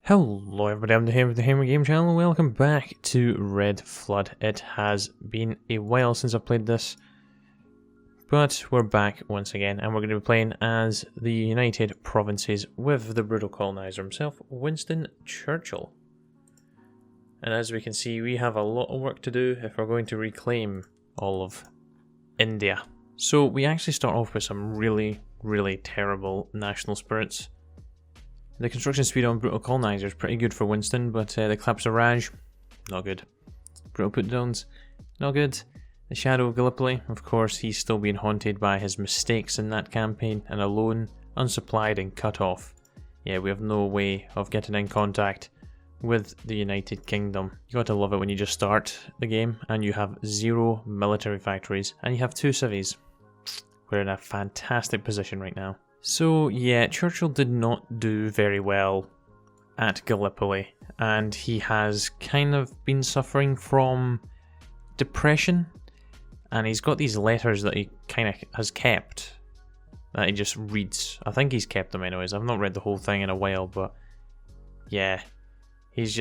Hello everybody, I'm the Ham of the Hammer Game Channel. Welcome back to Red Flood. It has been a while since I've played this, but we're back once again, and we're going to be playing as the United Provinces with the brutal colonizer himself, Winston Churchill. And as we can see, we have a lot of work to do if we're going to reclaim all of India. So we actually start off with some really terrible national spirits. The construction speed on brutal colonizer is pretty good for Winston, but the Clapsarage, not good. Brutal put-downs, not good. The Shadow of Gallipoli, of course, he's still being haunted by his mistakes in that campaign, and alone, unsupplied and cut off. Yeah, we have no way of getting in contact with the United Kingdom. You gotta love it when you just start the game and you have 0 military factories and you have 2 civies. We're in a fantastic position right now. So yeah, Churchill did not do very well at Gallipoli, and he has kind of been suffering from depression, and he's got these letters that he kind of has kept, that he just reads. I think he's kept them anyways. I've not read the whole thing in a while, but yeah, he's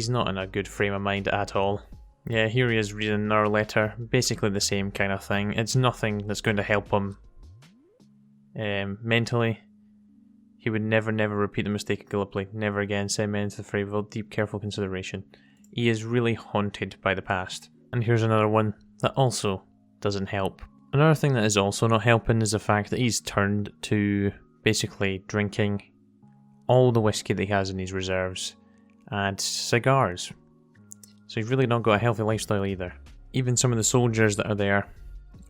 not in a good frame of mind at all. Yeah, here he is reading another letter, basically the same kind of thing. It's nothing that's going to help him mentally. He would never repeat the mistake of Gallipoli. Never again send men into the fray without deep careful consideration. He is really haunted by the past. And here's another one that also doesn't help. Another thing that is also not helping is the fact that he's turned to basically drinking all the whiskey that he has in his reserves and cigars. So he's really not got a healthy lifestyle either. Even some of the soldiers that are there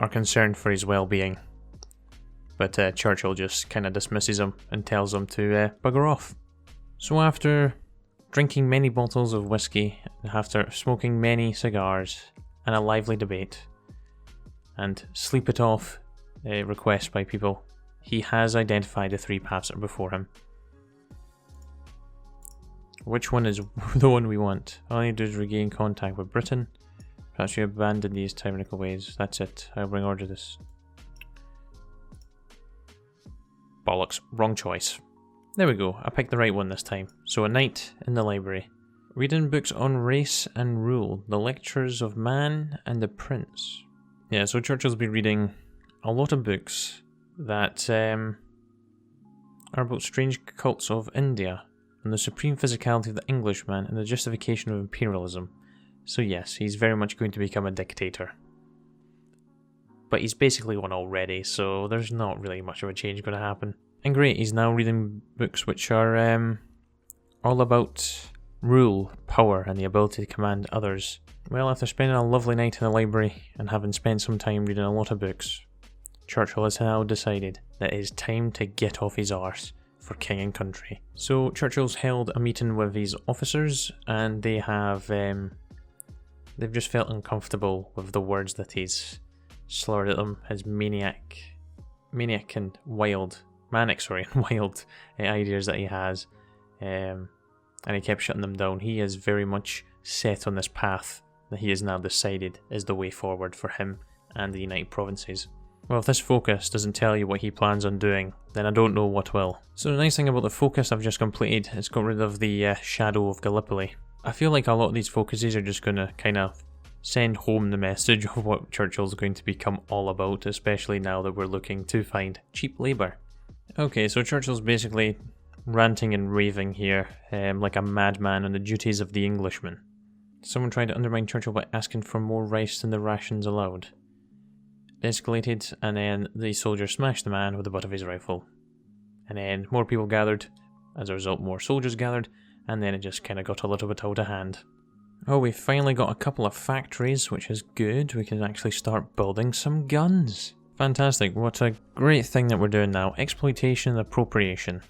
are concerned for his well-being. But Churchill just kind of dismisses him and tells him to bugger off. So after drinking many bottles of whiskey, after smoking many cigars, and a lively debate, and sleep it off requests by people, he has identified the 3 paths that are before him. Which one is the one we want? All I need to do is regain contact with Britain. Perhaps you abandon these tyrannical ways. That's it. I'll bring order to this. Bollocks, wrong choice. There we go, I picked the right one this time. So a night in the library. Reading books on race and rule, the lectures of man and the prince. Yeah, so Churchill's been reading a lot of books that are about strange cults of India, and the supreme physicality of the Englishman and the justification of imperialism. So yes, he's very much going to become a dictator. But he's basically one already, so there's not really much of a change going to happen. And great, he's now reading books which are all about rule, power, and the ability to command others. Well, after spending a lovely night in the library and having spent some time reading a lot of books, Churchill has now decided that it is time to get off his arse for king and country. So Churchill's held a meeting with his officers, and they have they've just felt uncomfortable with the words that he's slurred at them, his manic and wild ideas that he has, and he kept shutting them down. He is very much set on this path that he has now decided is the way forward for him and the United Provinces. Well, if this focus doesn't tell you what he plans on doing, then I don't know what will. So the nice thing about the focus I've just completed is got rid of the Shadow of Gallipoli. I feel like a lot of these focuses are just going to kind of send home the message of what Churchill's going to become all about, especially now that we're looking to find cheap labour. Okay, so Churchill's basically ranting and raving here, like a madman on the duties of the Englishman. Someone tried to undermine Churchill by asking for more rice than the rations allowed. It escalated, and then the soldier smashed the man with the butt of his rifle. And then more people gathered, as a result more soldiers gathered, and then it just kind of got a little bit out of hand. Oh, we finally got a couple of factories, which is good. We can actually start building some guns. Fantastic, what a great thing that we're doing now. Exploitation and appropriation.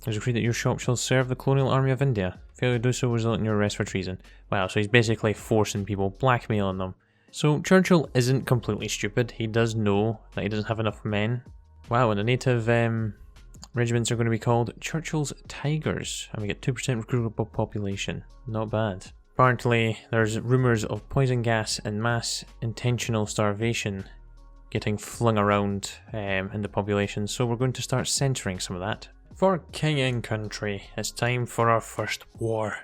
It was agreed that your shop shall serve the colonial army of India. Failure to do so will result in your arrest for treason. Wow, so he's basically forcing people, blackmailing them. So Churchill isn't completely stupid. He does know that he doesn't have enough men. Wow, and the native regiments are going to be called Churchill's Tigers, and we get 2% recruitable population. Not bad. Apparently, there's rumours of poison gas and mass intentional starvation getting flung around in the population, so we're going to start censoring some of that. For king and country, it's time for our first war.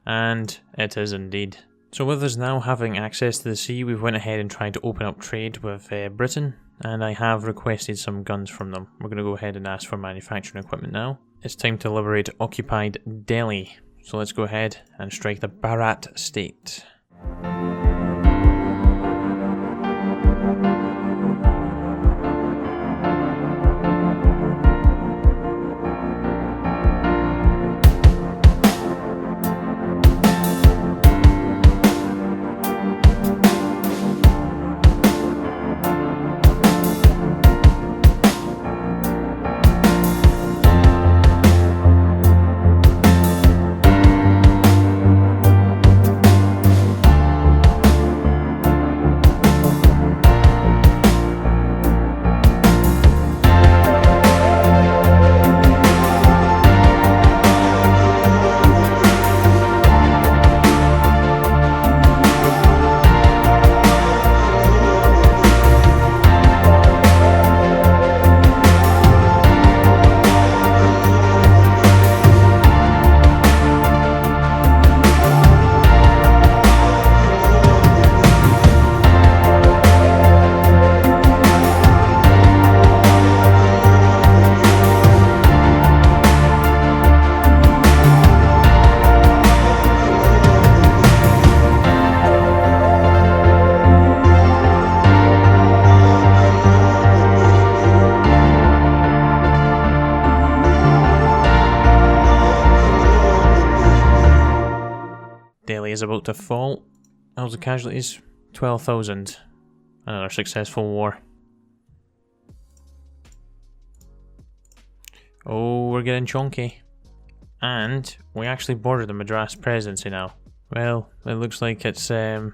And it is indeed. So with us now having access to the sea, we've went ahead and tried to open up trade with Britain, and I have requested some guns from them. We're going to go ahead and ask for manufacturing equipment now. It's time to liberate occupied Delhi. So let's go ahead and strike the Bharat state. Delhi is about to fall. How's the casualties? 12,000. Another successful war. Oh, we're getting chunky. And we actually border the Madras presidency now. Well, it looks like it's time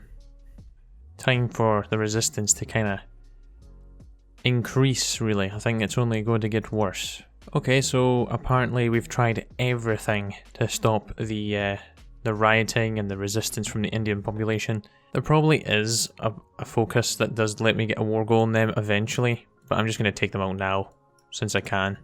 for the resistance to kind of increase, really. I think it's only going to get worse. Okay, so apparently we've tried everything to stop the rioting and the resistance from the Indian population. There probably is a focus that does let me get a war goal on them eventually, but I'm just going to take them out now, since I can.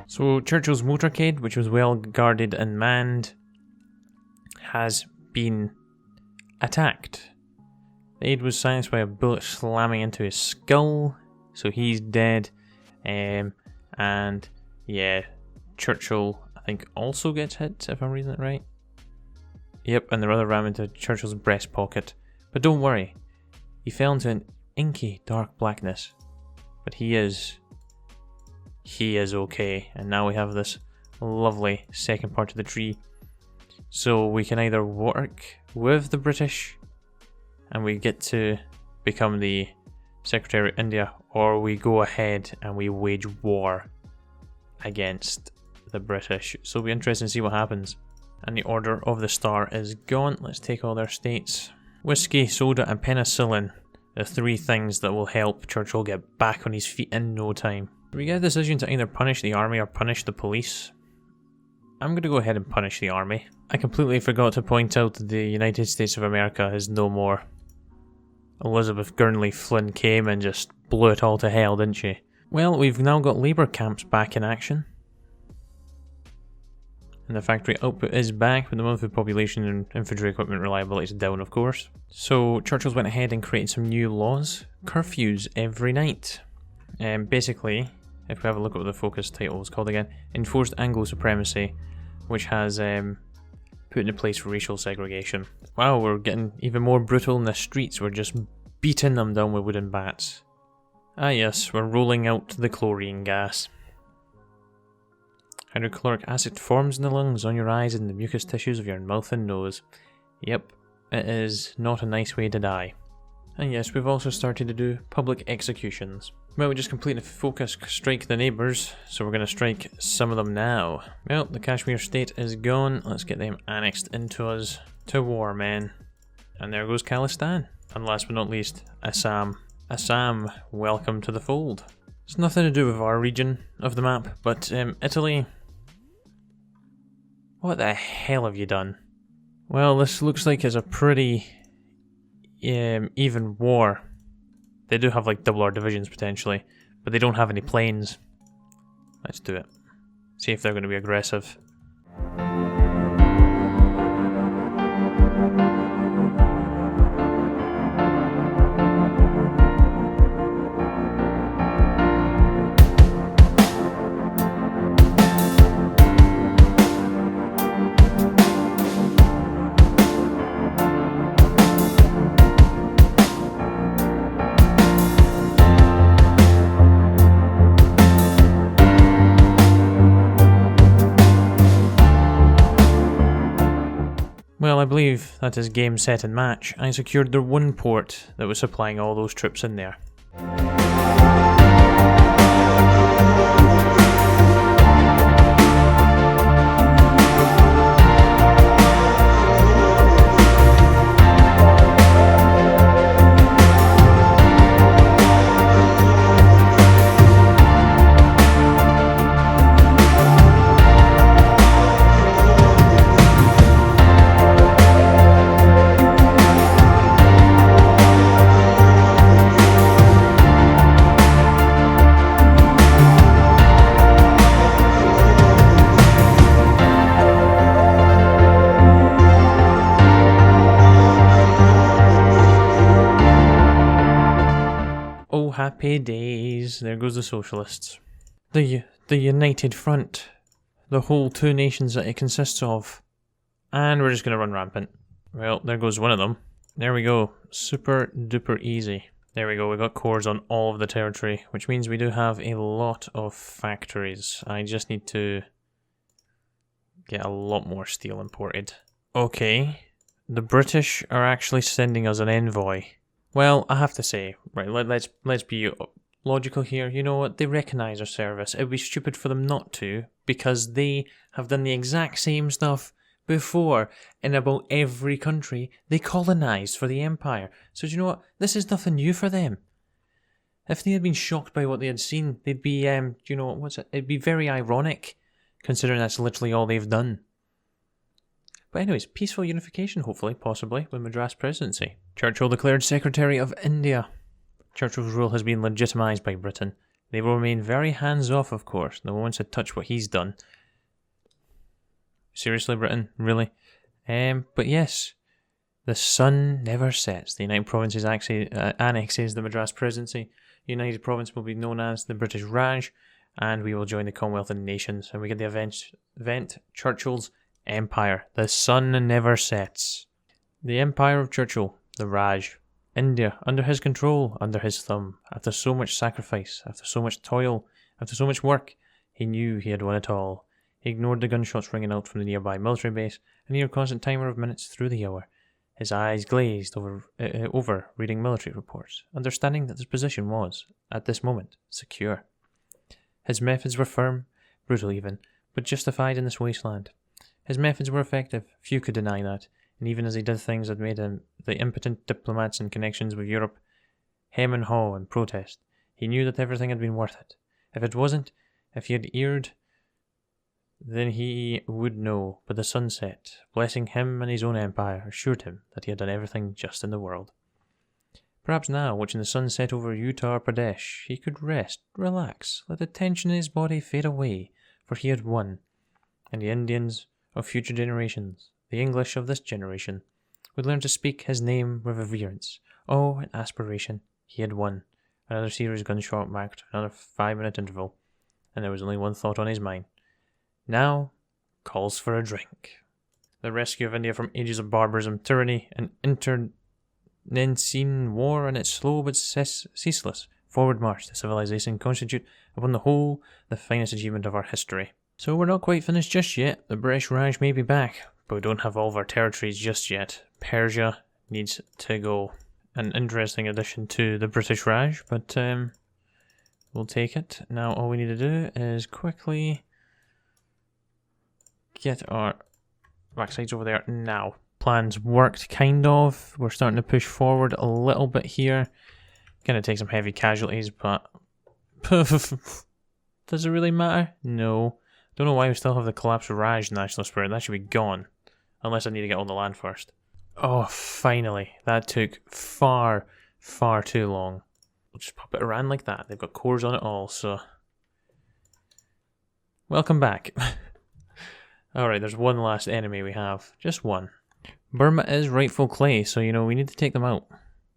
So Churchill's motorcade, which was well guarded and manned, has been attacked. The aide was silenced by a bullet slamming into his skull, so he's dead. And yeah, Churchill, I think, also gets hit, if I'm reading it right. Yep, and the other ram into Churchill's breast pocket. But don't worry, he fell into an inky dark blackness. But he is okay, and now we have this lovely second part of the tree. So we can either work with the British and we get to become the Secretary of India, or we go ahead and we wage war against the British. So it'll be interesting to see what happens. And the Order of the Star is gone. Let's take all their states. Whiskey, soda and penicillin, the three things that will help Churchill get back on his feet in no time. We get a decision to either punish the army or punish the police. I'm going to go ahead and punish the army. I completely forgot to point out that the United States of America is no more. Elizabeth Gurnley Flynn came and just blew it all to hell, didn't she? Well, we've now got labour camps back in action. And the factory output is back, but the monthly population and infantry equipment reliability is down, of course. So Churchill's went ahead and created some new laws. Curfews every night. Basically, if we have a look at what the focus title is called again, Enforced Anglo-Supremacy, which has put into place racial segregation. Wow, we're getting even more brutal in the streets. We're just beating them down with wooden bats. Ah yes, we're rolling out the chlorine gas. Hydrochloric acid forms in the lungs, on your eyes, and the mucous tissues of your mouth and nose. Yep, it is not a nice way to die. And yes, we've also started to do public executions. Well, we just completed a focus strike the neighbours, so we're going to strike some of them now. Well, the Kashmir state is gone. Let's get them annexed into us. To war, men. And there goes Khalistan. And last but not least, Assam. Assam, welcome to the fold. It's nothing to do with our region of the map, but Italy. What the hell have you done? Well, this looks like it's a pretty even war. They do have like double our divisions potentially, but they don't have any planes. Let's do it. See if they're going to be aggressive. Well, I believe that is game, set and match. I secured the one port that was supplying all those troops in there. happy days. There goes the socialists. The United Front. The whole 2 nations that it consists of. And we're just going to run rampant. Well, there goes one of them. There we go. Super duper easy. There we go. We got cores on all of the territory, which means we do have a lot of factories. I just need to get a lot more steel imported. Okay. The British are actually sending us an envoy. Well, I have to say, right, let's be logical here. You know what? They recognise our service. It would be stupid for them not to, because they have done the exact same stuff before in about every country they colonised for the Empire. So do you know what? This is nothing new for them. If they had been shocked by what they had seen, they'd be, it'd be very ironic, considering that's literally all they've done. But anyways, peaceful unification, hopefully, possibly, with Madras Presidency. Churchill declared Secretary of India. Churchill's rule has been legitimised by Britain. They will remain very hands-off, of course. No one wants to touch what he's done. Seriously, Britain? Really? But yes, the sun never sets. The United Provinces actually annexes the Madras Presidency. United Province will be known as the British Raj, and we will join the Commonwealth of Nations. And we get the event Churchill's Empire. The sun never sets. The Empire of Churchill, the Raj. India, under his control, under his thumb. After so much sacrifice, after so much toil, after so much work, he knew he had won it all. He ignored the gunshots ringing out from the nearby military base, and near a constant timer of minutes through the hour. His eyes glazed over reading military reports, understanding that his position was, at this moment, secure. His methods were firm, brutal even, but justified in this wasteland. His methods were effective, few could deny that, and even as he did things that made him the impotent diplomats and connections with Europe hem and haw and protest, he knew that everything had been worth it. If it wasn't, if he had erred, then he would know, but the sunset, blessing him and his own empire, assured him that he had done everything just in the world. Perhaps now, watching the sun set over Uttar Pradesh, he could rest, relax, let the tension in his body fade away, for he had won, and the Indians of future generations, the English of this generation, would learn to speak his name with reverence. Oh, an aspiration, he had won. Another serious gunshot marked another 5-minute interval, and there was only one thought on his mind. Now calls for a drink. The rescue of India from ages of barbarism, tyranny, and internecine war, and its slow but ceaseless forward march to civilization constitute, upon the whole, the finest achievement of our history. So we're not quite finished just yet. The British Raj may be back, but we don't have all of our territories just yet. Persia needs to go. An interesting addition to the British Raj, but we'll take it. Now all we need to do is quickly get our backsides over there now. Plans worked, kind of. We're starting to push forward a little bit here. Gonna take some heavy casualties, but does it really matter? No. Don't know why we still have the collapsed Raj national spirit. That should be gone. Unless I need to get on the land first. Oh, finally. That took far, far too long. We'll just pop it around like that. They've got cores on it all, so... Welcome back. Alright, there's one last enemy we have. Just one. Burma is rightful clay, so we need to take them out.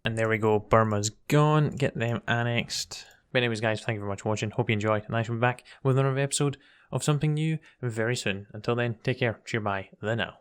And there we go, Burma's gone. Get them annexed. But anyways guys, thank you very much for watching. Hope you enjoyed. And I shall be back with another episode of something new very soon. Until then, take care. Cheer bye. The now.